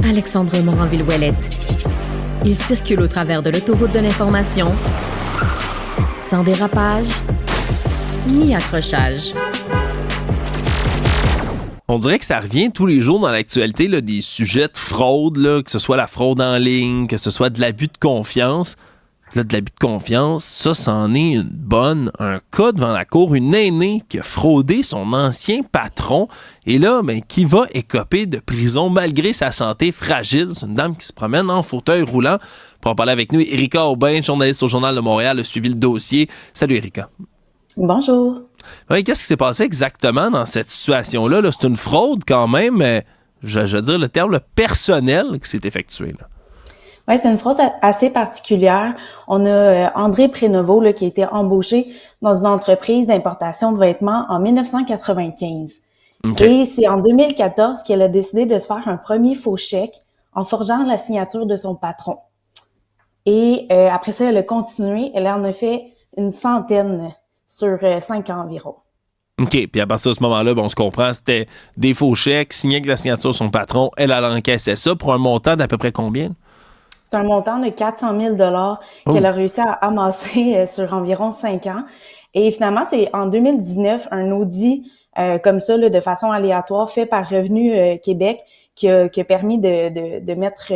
Alexandre Moranville-Ouellette. Il circule au travers de l'autoroute de l'information, sans dérapage ni accrochage. On dirait que ça revient tous les jours dans l'actualité, là, des sujets de fraude, là, que ce soit la fraude en ligne, que ce soit de l'abus de confiance. Là, de l'abus de confiance, ça, c'en est une bonne. Un cas devant la cour, une aînée qui a fraudé son ancien patron et là, qui va écoper de prison malgré sa santé fragile. C'est une dame qui se promène en fauteuil roulant. Pour en parler avec nous, Érika Aubin, journaliste au Journal de Montréal, a suivi le dossier. Salut Érika. Bonjour. Oui, qu'est-ce qui s'est passé exactement dans cette situation-là? Là, c'est une fraude quand même, mais je veux dire le terme personnel qui s'est effectué. Là. Oui, c'est une fraude assez particulière. On a André Prénovo qui a été embauché dans une entreprise d'importation de vêtements en 1995. Okay. Et c'est en 2014 qu'elle a décidé de se faire un premier faux chèque en forgeant la signature de son patron. Et après ça, elle a continué. Elle en a fait une centaine sur 5 ans environ. OK. Puis à partir de ce moment-là, on se comprend, c'était des faux chèques signés avec la signature de son patron. Elle encaissait ça pour un montant d'à peu près combien? C'est un montant de 400 000 qu'elle a réussi à amasser sur environ 5 ans. Et finalement, c'est en 2019, un audit comme ça, là, de façon aléatoire, fait par Revenu Québec, qui a permis de mettre...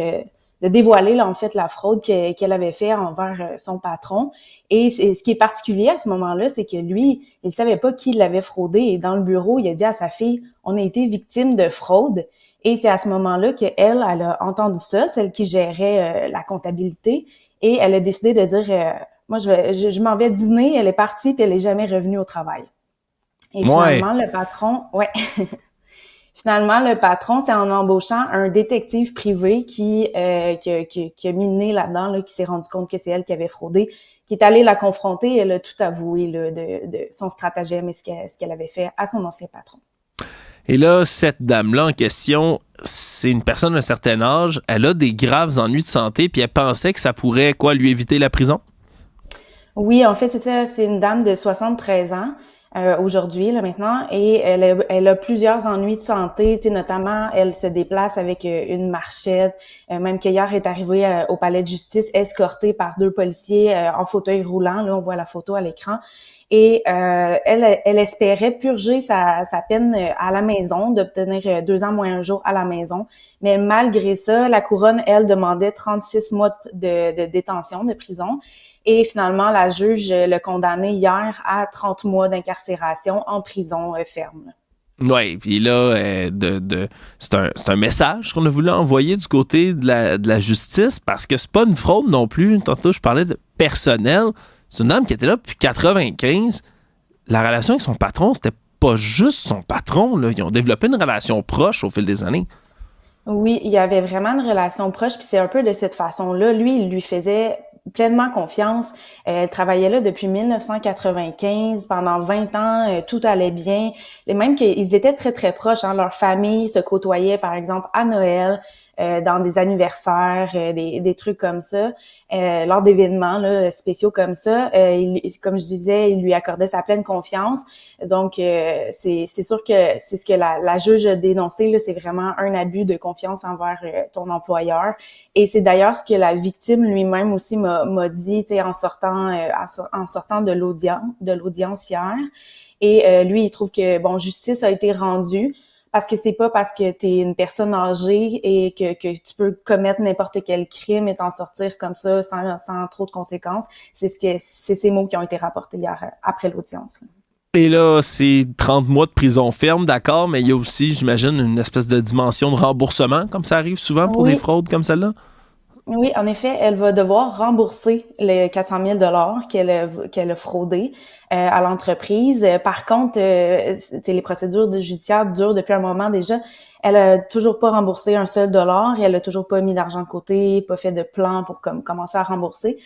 de dévoiler là, en fait la fraude qu'elle avait fait envers son patron. Et ce qui est particulier à ce moment-là, c'est que lui, il savait pas qui l'avait fraudé. Et dans le bureau, il a dit à sa fille, on a été victime de fraude. Et c'est à ce moment-là qu'elle a entendu ça, celle qui gérait la comptabilité, et elle a décidé de dire moi je m'en vais dîner. Elle est partie puis elle est jamais revenue au travail. Et finalement le patron, finalement, le patron, c'est en embauchant un détective privé qui a mis le nez là-dedans, là, qui s'est rendu compte que c'est elle qui avait fraudé, qui est allée la confronter. Elle a tout avoué là, de son stratagème et ce qu'elle avait fait à son ancien patron. Et là, cette dame-là en question, c'est une personne d'un certain âge. Elle a des graves ennuis de santé, puis elle pensait que ça pourrait, lui éviter la prison? Oui, en fait, c'est ça. C'est une dame de 73 ans. Aujourd'hui, là, maintenant, et elle a plusieurs ennuis de santé, notamment, elle se déplace avec une marchette, même qu'hier est arrivée au palais de justice escortée par 2 policiers en fauteuil roulant, là, on voit la photo à l'écran, et elle espérait purger sa peine à la maison, d'obtenir 2 ans moins un jour à la maison, mais malgré ça, la couronne, elle, demandait 36 mois de détention, de prison. Et finalement, la juge l'a condamné hier à 30 mois d'incarcération en prison ferme. Oui, puis là, c'est un message qu'on a voulu envoyer du côté de la justice parce que c'est pas une fraude non plus. Tantôt, je parlais de personnel. C'est une dame qui était là depuis 95. La relation avec son patron, c'était pas juste son patron. Là. Ils ont développé une relation proche au fil des années. Oui, il y avait vraiment une relation proche, puis c'est un peu de cette façon-là. Lui, il lui faisait pleinement confiance. Elle travaillait là depuis 1995. Pendant 20 ans, tout allait bien. Et même qu'ils étaient très, très proches. Hein. Leur famille se côtoyait, par exemple, à Noël, dans des anniversaires, des trucs comme ça. Lors d'événements là, spéciaux comme ça, comme je disais, il lui accordait sa pleine confiance. Donc, c'est sûr que c'est ce que la juge a dénoncé. Là, c'est vraiment un abus de confiance envers ton employeur. Et c'est d'ailleurs ce que la victime lui-même aussi m'a dit, en sortant de l'audience hier. Et lui, il trouve que justice a été rendue. Parce que c'est pas parce que t'es une personne âgée et que tu peux commettre n'importe quel crime et t'en sortir comme ça sans trop de conséquences. C'est ces mots qui ont été rapportés hier après l'audience. Et là, c'est 30 mois de prison ferme, d'accord, mais il y a aussi, j'imagine, une espèce de dimension de remboursement, comme ça arrive souvent pour des fraudes comme celle-là? Oui, en effet, elle va devoir rembourser les 400 000 qu'elle a fraudé à l'entreprise. Par contre, les procédures judiciaires durent depuis un moment déjà. Elle a toujours pas remboursé un seul dollar et elle a toujours pas mis d'argent de côté, pas fait de plan pour commencer à rembourser.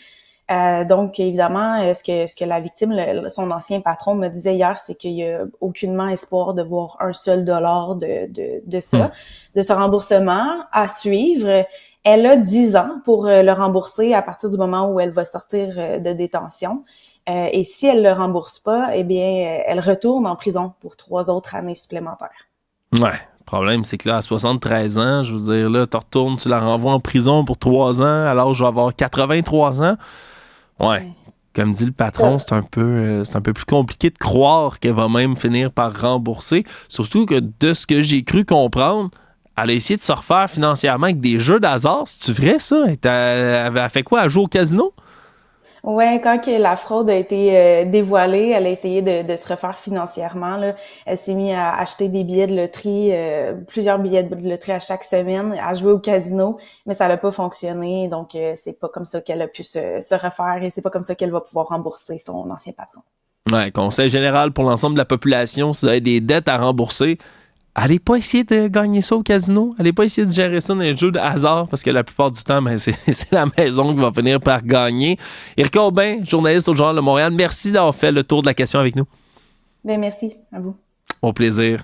Donc, évidemment, ce que la victime, son ancien patron me disait hier, c'est qu'il y a aucunement espoir de voir un seul dollar de ça, de ce remboursement à suivre. Elle a 10 ans pour le rembourser à partir du moment où elle va sortir de détention. Et si elle le rembourse pas, eh bien, elle retourne en prison pour 3 autres années supplémentaires. Ouais. problème, c'est que là, à 73 ans, je veux dire, là, tu retournes, tu la renvoies en prison pour 3 ans, alors je vais avoir 83 ans. Ouais. Comme dit le patron, c'est un peu plus compliqué de croire qu'elle va même finir par rembourser. Surtout que de ce que j'ai cru comprendre, elle a essayé de se refaire financièrement avec des jeux d'hasard. C'est-tu vrai, ça? Elle a fait quoi? Elle joue au casino? Ouais, quand que la fraude a été dévoilée, elle a essayé de se refaire financièrement, là. Elle s'est mise à acheter des billets de loterie, plusieurs billets de loterie à chaque semaine, à jouer au casino, mais ça n'a pas fonctionné, donc c'est pas comme ça qu'elle a pu se refaire et c'est pas comme ça qu'elle va pouvoir rembourser son ancien patron. Ouais, conseil général pour l'ensemble de la population, si vous avez des dettes à rembourser, allez pas essayer de gagner ça au casino. Allez pas essayer de gérer ça dans les jeux de hasard parce que la plupart du temps, c'est la maison qui va finir par gagner. Éric Aubin, journaliste au Journal de Montréal, merci d'avoir fait le tour de la question avec nous. Bien, merci à vous. Au plaisir.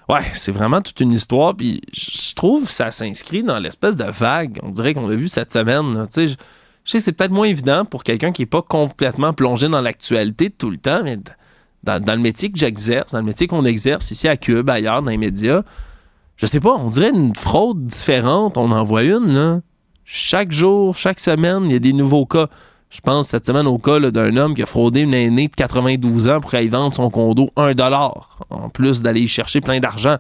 Ouais, c'est vraiment toute une histoire. Puis je trouve que ça s'inscrit dans l'espèce de vague, on dirait qu'on a vu cette semaine. Tu sais, je sais que c'est peut-être moins évident pour quelqu'un qui n'est pas complètement plongé dans l'actualité tout le temps, mais dans le métier que j'exerce, dans le métier qu'on exerce ici à Cube, ailleurs, dans les médias, je sais pas, on dirait une fraude différente. On en voit une, là. Chaque jour, chaque semaine, il y a des nouveaux cas. Je pense cette semaine au cas là, d'un homme qui a fraudé une aînée de 92 ans pour qu'elle vende son condo $1, en plus d'aller y chercher plein d'argent.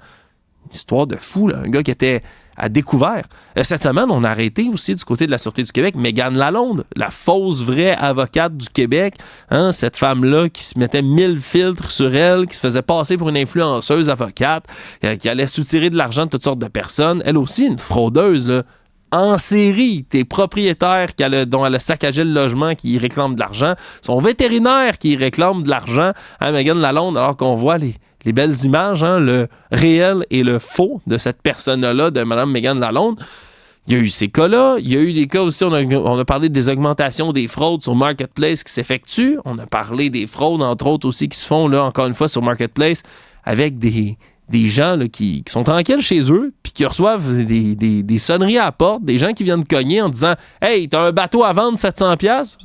Une histoire de fou, là. Un gars qui était à découvert. Cette semaine, on a arrêté aussi du côté de la Sûreté du Québec Mégane Lalonde, la fausse vraie avocate du Québec. Hein, cette femme-là qui se mettait 1000 filtres sur elle, qui se faisait passer pour une influenceuse avocate, qui allait soutirer de l'argent de toutes sortes de personnes. Elle aussi, une fraudeuse, là. En série, tes propriétaires dont elle a saccagé le logement qui réclament de l'argent, son vétérinaire qui réclame de l'argent à Mégane Lalonde, alors qu'on voit les belles images, hein, le réel et le faux de cette personne-là, de Mme Mégane Lalonde. Il y a eu ces cas-là. Il y a eu des cas aussi, on a parlé des augmentations des fraudes sur Marketplace qui s'effectuent. On a parlé des fraudes, entre autres, aussi qui se font, là, encore une fois, sur Marketplace, avec des gens là, qui sont tranquilles chez eux puis qui reçoivent des sonneries à la porte, des gens qui viennent cogner en disant « Hey, t'as un bateau à vendre 700$? »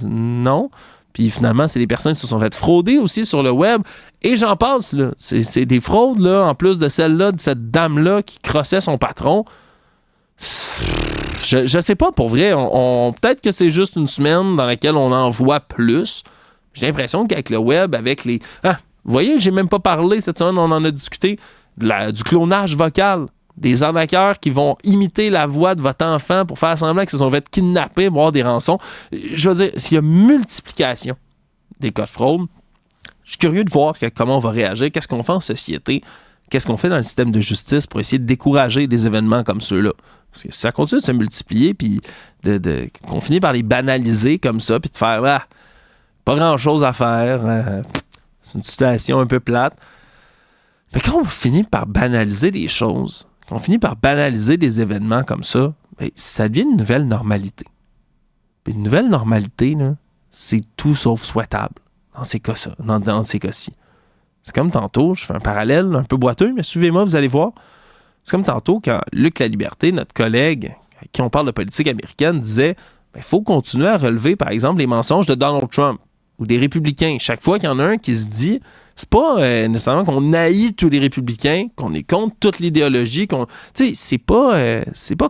Non. Puis finalement, c'est des personnes qui se sont fait frauder aussi sur le web. Et j'en passe, là. C'est des fraudes, là, en plus de celle-là, de cette dame-là qui crossait son patron. Je sais pas, pour vrai. Peut-être que c'est juste une semaine dans laquelle on en voit plus. J'ai l'impression qu'avec le web, avec les... vous voyez, j'ai même pas parlé cette semaine, on en a discuté, du clonage vocal. Des arnaqueurs qui vont imiter la voix de votre enfant pour faire semblant qu'ils se sont fait kidnapper, boire des rançons. Je veux dire, s'il y a multiplication des cas de fraude, je suis curieux de voir comment on va réagir, qu'est-ce qu'on fait en société, qu'est-ce qu'on fait dans le système de justice pour essayer de décourager des événements comme ceux-là. Parce que si ça continue de se multiplier, puis qu'on finit par les banaliser comme ça, puis de faire pas grand-chose à faire, c'est une situation un peu plate. Mais quand on finit par banaliser des choses, quand on finit par banaliser des événements comme ça, bien, ça devient une nouvelle normalité. Puis une nouvelle normalité, là, c'est tout sauf souhaitable dans ces cas-ci. C'est comme tantôt, je fais un parallèle un peu boiteux, mais suivez-moi, vous allez voir. C'est comme tantôt quand Luc Laliberté, notre collègue avec qui on parle de politique américaine, disait il faut continuer à relever, par exemple, les mensonges de Donald Trump ou des républicains. Chaque fois qu'il y en a un qui se dit, c'est pas nécessairement qu'on haït tous les républicains, qu'on est contre toute l'idéologie, tu sais, c'est pas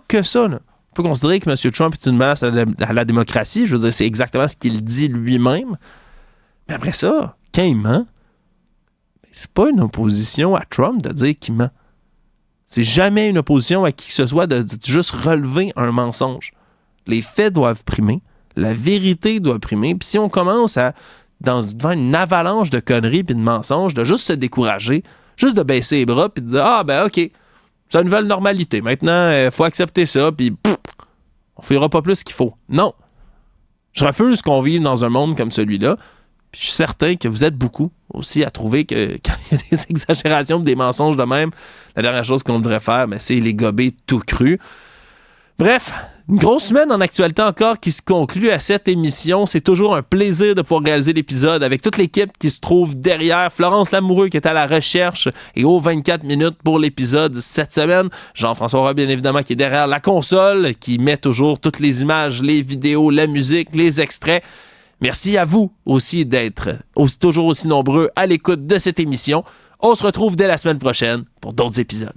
que ça, là. On peut considérer que M. Trump est une menace à la démocratie. Je veux dire, c'est exactement ce qu'il dit lui-même. Mais après ça, quand il ment, c'est pas une opposition à Trump de dire qu'il ment. C'est jamais une opposition à qui que ce soit de juste relever un mensonge. Les faits doivent primer. La vérité doit primer. Puis si on commence devant une avalanche de conneries puis de mensonges, de juste se décourager, juste de baisser les bras puis de dire « OK, c'est une nouvelle normalité. Maintenant, il faut accepter ça, puis on ne fera pas plus ce qu'il faut. » Non. Je refuse qu'on vive dans un monde comme celui-là. Puis je suis certain que vous êtes beaucoup aussi à trouver que quand il y a des exagérations, des mensonges de même, la dernière chose qu'on devrait faire, c'est les gober tout cru. Bref, une grosse semaine en actualité encore qui se conclut à cette émission. C'est toujours un plaisir de pouvoir réaliser l'épisode avec toute l'équipe qui se trouve derrière. Florence Lamoureux qui est à la recherche et aux 24 minutes pour l'épisode cette semaine. Jean-François Roy, bien évidemment, qui est derrière la console, qui met toujours toutes les images, les vidéos, la musique, les extraits. Merci à vous aussi d'être toujours aussi nombreux à l'écoute de cette émission. On se retrouve dès la semaine prochaine pour d'autres épisodes.